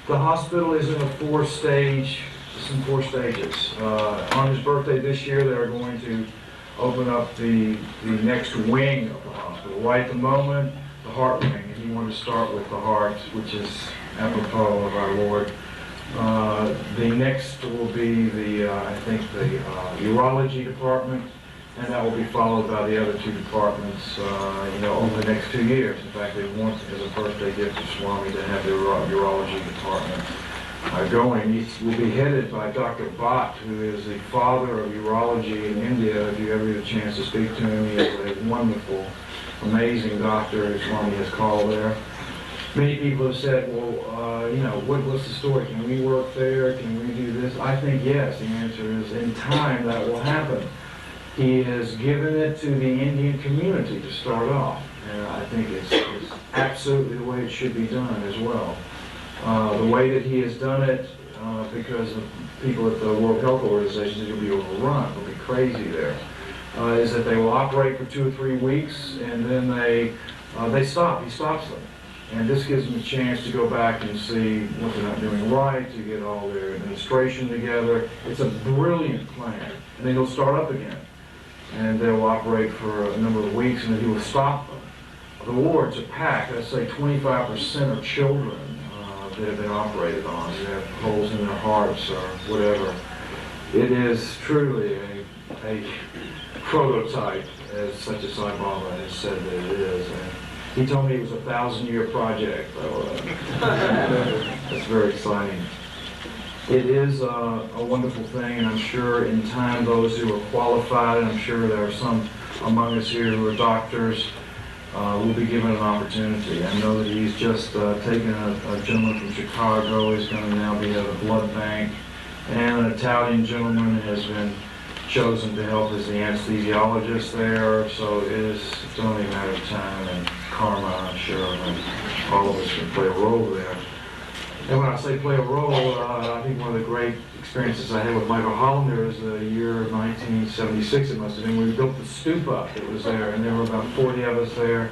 The hospital is in a four stages. On his birthday this year, they're going to open up the next wing of the hospital. Right at the moment, the heart wing, and he wanted to start with the heart, which is apropos of our Lord. The next will be the urology department, and that will be followed by the other two departments, over the next 2 years. In fact, they want, as a birthday gift to Swami, to have the urology department going. He will be headed by Dr. Bhatt, who is the father of urology in India. If you ever get a chance to speak to him, he is a wonderful, amazing doctor who Swami has called there. Many people have said, well, what's the story? Can we work there? Can we do this? I think yes. The answer is in time that will happen. He has given it to the Indian community to start off, and I think it's absolutely the way it should be done as well. The way that he has done it, because of people at the World Health Organization, is going to be overrun. It'll be crazy there. Is that they will operate for 2 or 3 weeks, and then they stop. He stops them. And this gives them a chance to go back and see what they're not doing right, to get all their administration together. It's a brilliant plan. And then they'll start up again. And they'll operate for a number of weeks, and then he will stop them. The wards are packed. I'd say 25% are children that have been operated on, who have holes in their hearts or whatever. It is truly a prototype, as such a Sai Baba has said that it is. And he told me it was a 1,000-year project. So, that's very exciting. It is a wonderful thing, and I'm sure in time those who are qualified, and I'm sure there are some among us here who are doctors, will be given an opportunity. I know that he's just taken a gentleman from Chicago. He's going to now be at a blood bank. And an Italian gentleman has been chosen to help as the anesthesiologist there. So it's only a matter of time and karma, I'm sure, and all of us can play a role there. And when I say play a role, I think one of the great experiences I had with Michael Hollander is the year of 1976, it must have been, when we built the stupa that was there, and there were about 40 of us there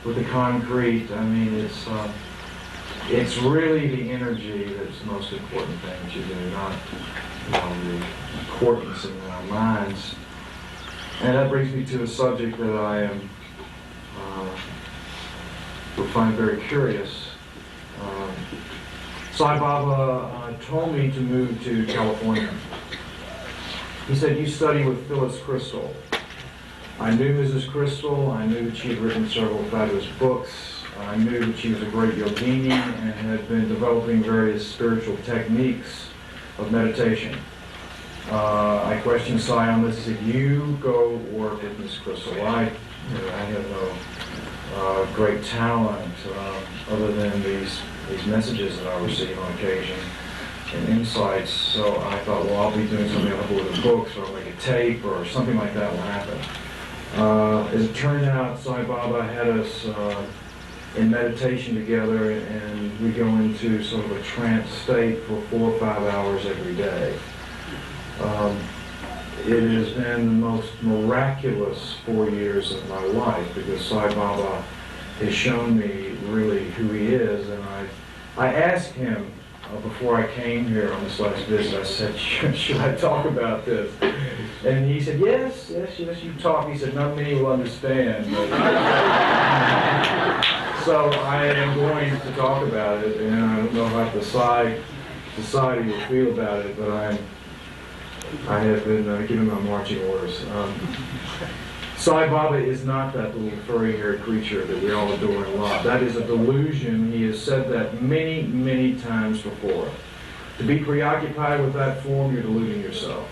with the concrete. I mean, it's really the energy that's the most important thing that you do, not the importance in our minds. And that brings me to a subject that I am will find very curious. Sai Baba told me to move to California. He said, "You study with Phyllis Crystal." I knew Mrs. Crystal. I knew that she had written several fabulous books. I knew that she was a great yogini and had been developing various spiritual techniques of meditation. I questioned Sai on this. He said, "You go work with Mrs. Crystal. I have no great talent other than these messages that I receive on occasion and insights." So I thought, well, I'll be doing something with the books, or I'll make a tape, or something like that will happen. As it turned out, Sai Baba had us in meditation together, and we go into sort of a trance state for 4 or 5 hours every day. It has been the most miraculous 4 years of my life, because Sai Baba has shown me really who he is. And I asked him before I came here on this last visit, I said, should I talk about this? And he said, yes, you talk. He said, not many will understand. So I am going to talk about it, and I don't know how society will feel about it, but I have been given my marching orders. Sai Baba is not that little furry-haired creature that we all adore and love. That is a delusion. He has said that many, many times before. To be preoccupied with that form, you're deluding yourself.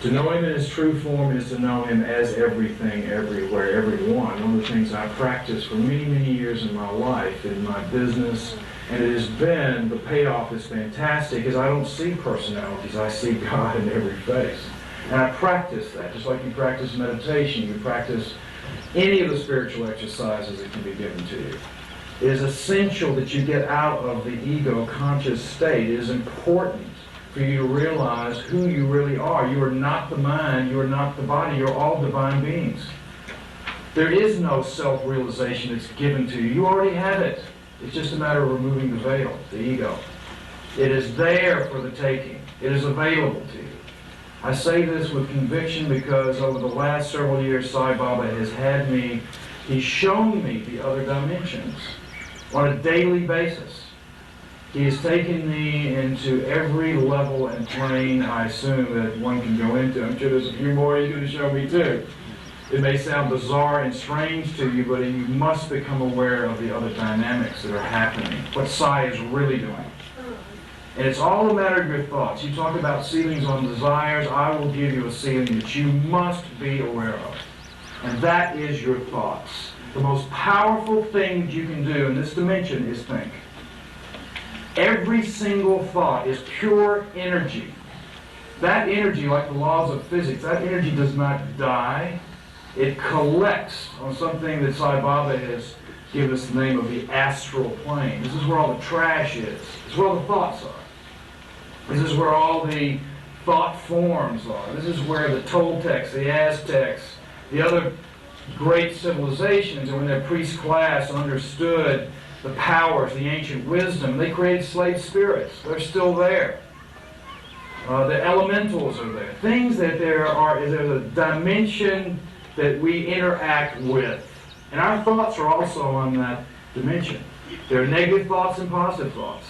To know him in his true form is to know him as everything, everywhere, everyone. One of the things I practiced for many, many years in my life, in my business, and it has been, the payoff is fantastic, is I don't see personalities, I see God in every face. And I practice that, just like you practice meditation, you practice any of the spiritual exercises that can be given to you. It is essential that you get out of the ego conscious state. It is important for you to realize who you really are. You are not the mind, you are not the body, you're all divine beings. There is no self-realization that's given to you. You already have it. It's just a matter of removing the veil, the ego. It is there for the taking. It is available to you. I say this with conviction because over the last several years, Sai Baba has had me, he's shown me the other dimensions on a daily basis. He has taken me into every level and plane, I assume, that one can go into. I'm sure there's a few more he's going to show me too. It may sound bizarre and strange to you, but you must become aware of the other dynamics that are happening, what Sai is really doing. And it's all a matter of your thoughts. You talk about ceilings on desires. I will give you a ceiling that you must be aware of. And that is your thoughts. The most powerful thing you can do in this dimension is think. Every single thought is pure energy. That energy, like the laws of physics, that energy does not die. It collects on something that Sai Baba has given us the name of the astral plane. This is where all the trash is. This is where all the thoughts are. This is where all the thought forms are. This is where the Toltecs, the Aztecs, the other great civilizations, and when their priest class understood the powers, the ancient wisdom, they created slave spirits. They're still there. The elementals are there. Things that there's a dimension that we interact with. And our thoughts are also on that dimension. There are negative thoughts and positive thoughts.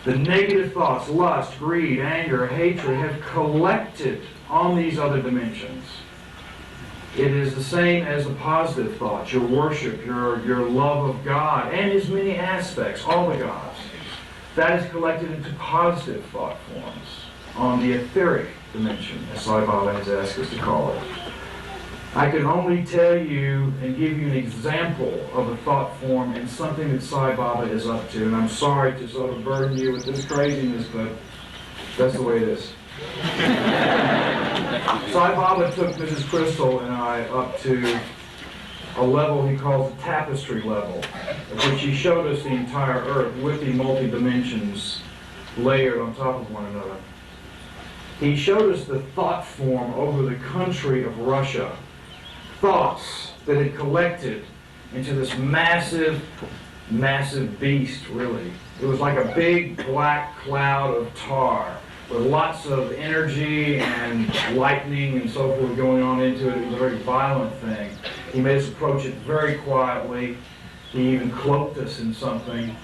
The negative thoughts, lust, greed, anger, hatred, have collected on these other dimensions. It is the same as the positive thoughts, your worship, your love of God, and His many aspects, all the gods. That is collected into positive thought forms on the etheric dimension, as Sai Baba has asked us to call it. I can only tell you and give you an example of a thought form and something that Sai Baba is up to. And I'm sorry to sort of burden you with this craziness, but that's the way it is. Sai Baba took Mrs. Crystal and I up to a level he calls the tapestry level, of which he showed us the entire earth with the multi-dimensions layered on top of one another. He showed us the thought form over the country of Russia. Thoughts that had collected into this massive, massive beast, really. It was like a big black cloud of tar with lots of energy and lightning and so forth going on into it. It was a very violent thing. He made us approach it very quietly. He even cloaked us in something.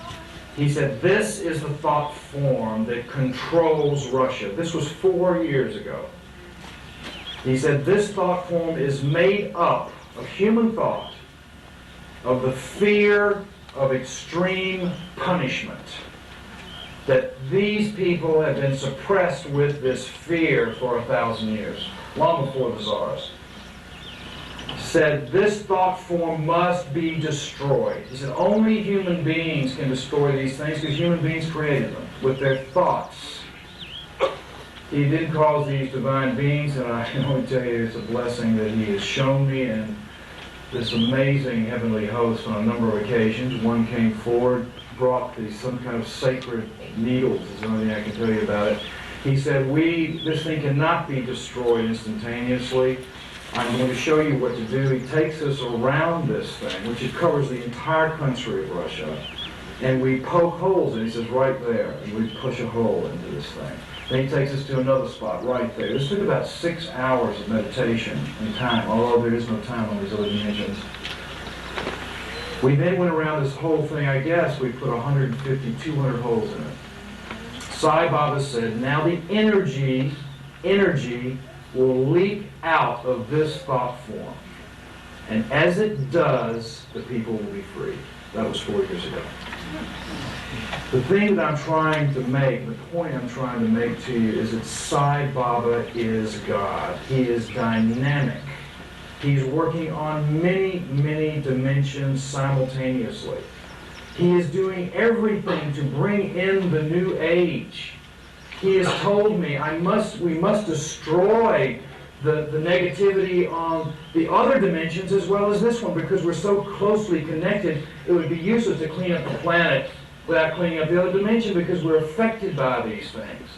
He said, this is the thought form that controls Russia. This was 4 years ago. He said, this thought form is made up of human thought, of the fear of extreme punishment. That these people have been suppressed with this fear for 1,000 years, long before the Tsars. Said, this thought form must be destroyed. He said, only human beings can destroy these things because human beings created them with their thoughts. He did cause these divine beings, and I can only tell you it's a blessing that He has shown me and this amazing heavenly host on a number of occasions. One came forward, brought some kind of sacred needles, is the only thing I can tell you about it. He said, this thing cannot be destroyed instantaneously. I'm going to show you what to do. He takes us around this thing, which it covers the entire country of Russia, and we poke holes in it. He says, right there, and we push a hole into this thing. Then he takes us to another spot right there. This took about 6 hours of meditation and time, although there is no time on these other dimensions. We then went around this whole thing. I guess we put 150, 200 holes in it. Sai Baba said, now the energy will leak out of this thought form. And as it does, the people will be free. That was 4 years ago. The thing that I'm trying to make, the point I'm trying to make to you is that Sai Baba is God. He is dynamic. He's working on many, many dimensions simultaneously. He is doing everything to bring in the new age. He has told me we must destroy the negativity on the other dimensions as well as this one, because we're so closely connected. It would be useless to clean up the planet without cleaning up the other dimension, because we're affected by these things.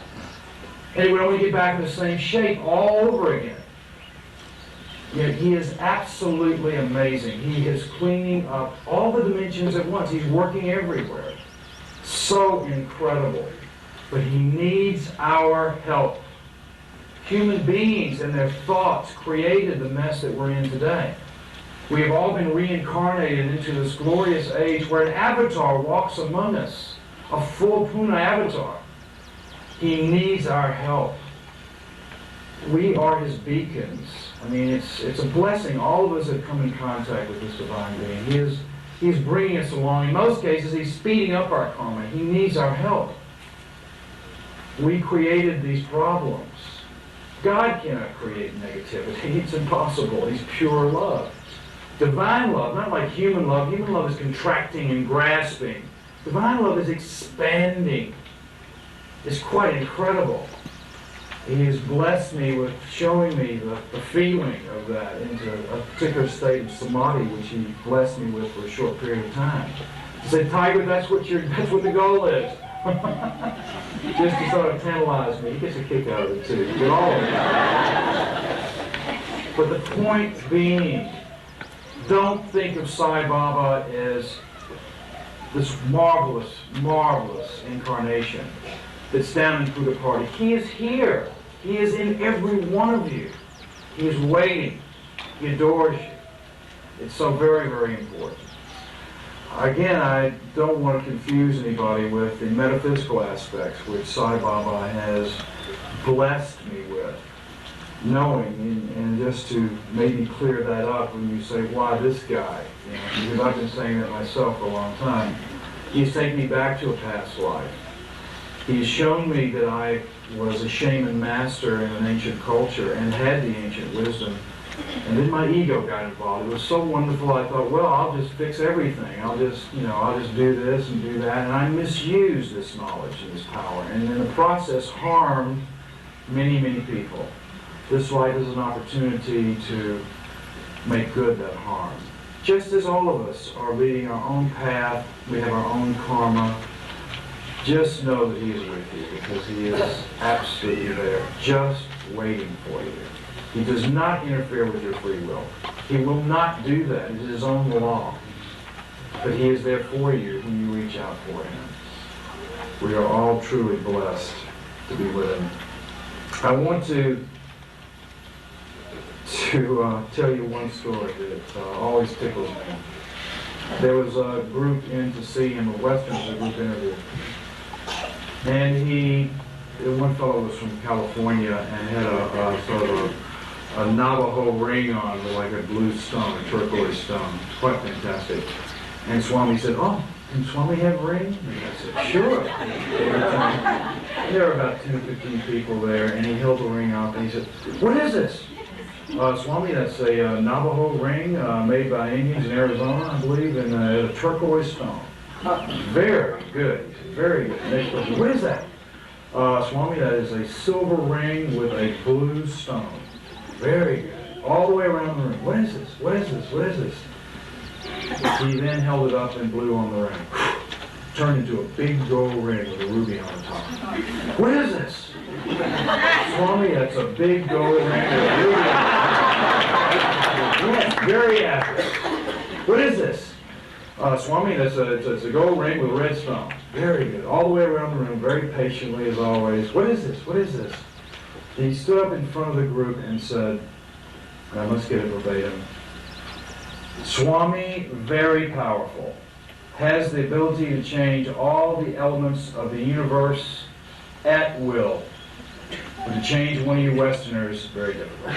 And it would only get back in the same shape all over again. Yet He is absolutely amazing. He is cleaning up all the dimensions at once. He's working everywhere. So incredible. But He needs our help. Human beings and their thoughts created the mess that we're in today. We have all been reincarnated into this glorious age where an avatar walks among us, a full Puna avatar. He needs our help. We are His beacons. I mean, it's a blessing. All of us have come in contact with this divine being. He's bringing us along. In most cases, He's speeding up our karma. He needs our help. We created these problems. God cannot create negativity. It's impossible. He's pure love. Divine love, not like human love. Human love is contracting and grasping. Divine love is expanding. It's quite incredible. He has blessed me with showing me the feeling of that into a particular state of samadhi, which He blessed me with for a short period of time. He said, Tiger, that's what the goal is. Just to sort of tantalize me. He gets a kick out of it too. But all of it. But the point being don't think of Sai Baba as this marvelous, marvelous incarnation that's down in Buddha Party. He is here. He is in every one of you. He is waiting. He adores you. It's so very, very important. Again, I don't want to confuse anybody with the metaphysical aspects which Sai Baba has blessed me with. Knowing, and just to maybe clear that up when you say, why this guy? You know, because I've been saying that myself for a long time. He's taken me back to a past life. He's shown me that I was a shaman master in an ancient culture and had the ancient wisdom. And then my ego got involved. It was so wonderful, I thought, well, I'll just fix everything. I'll just do this and do that. And I misused this knowledge and this power. And in the process, harmed many, many people. This life is an opportunity to make good that harm. Just as all of us are leading our own path, we have our own karma, just know that He is with you because He is absolutely there, just waiting for you. He does not interfere with your free will. He will not do that. It is His own law. But He is there for you when you reach out for Him. We are all truly blessed to be with Him. I want to tell you one story that always tickles me. There was a group in to see him, a Western group interview. And one fellow was from California and had a sort of a Navajo ring on with like a blue stone, a turquoise stone. Quite fantastic. And Swami said, "Oh, can Swami have a ring?" And I said, "Sure." And there were about 10 or 15 people there, and he held the ring out and he said, "What is this?" Swami, that's a Navajo ring made by Indians in Arizona, I believe, and a turquoise stone. Very good. Very good. Next question. What is that? Swami, that is a silver ring with a blue stone. Very good. All the way around the room. What is this? What is this? What is this? He then held it up and blew on the ring. Turned into a big gold ring with a ruby on the top. What is this? Swami, that's a big gold ring with a ruby on the top. Yes, very accurate. What is this? Swami, it's a gold ring with a red stone. Very good. All the way around the room, very patiently as always. What is this? What is this? He stood up in front of the group and said, I must get it verbatim, Swami, very powerful, has the ability to change all the elements of the universe at will. But to change one of you Westerners, very difficult.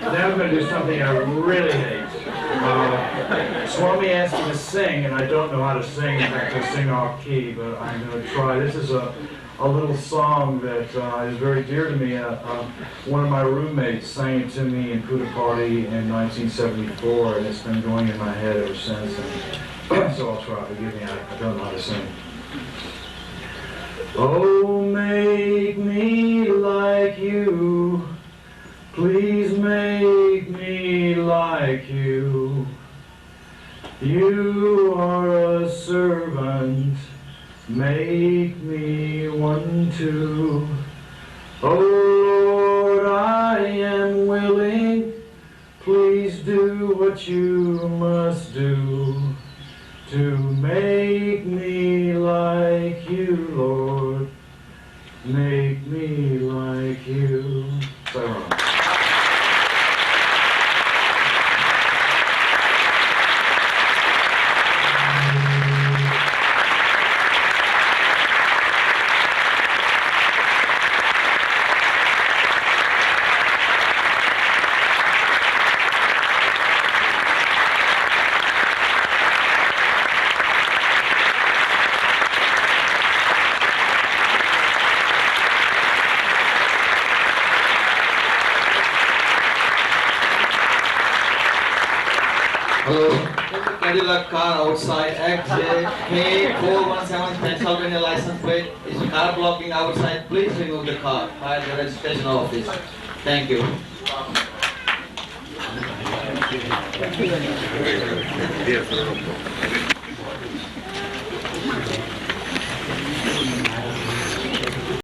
Now I'm going to do something I really hate. Swami asked me to sing, and I don't know how to sing. In fact, I sing off key, but I'm going to try. This is a little song that is very dear to me. One of my roommates sang it to me in Buddha Party in 1974, and it's been going in my head ever since. And so I'll try. Forgive me, I don't know how to sing. Oh, make me like you. Please make me like you. You are a servant. Make me one too. Oh Lord, I am willing. Please do what you must do to make me like you, Lord. Make me like you. So,
Cadillac car outside, XJK417 Pennsylvania license plate. Is car blocking outside? Please remove the car. File the registration office. Thank you.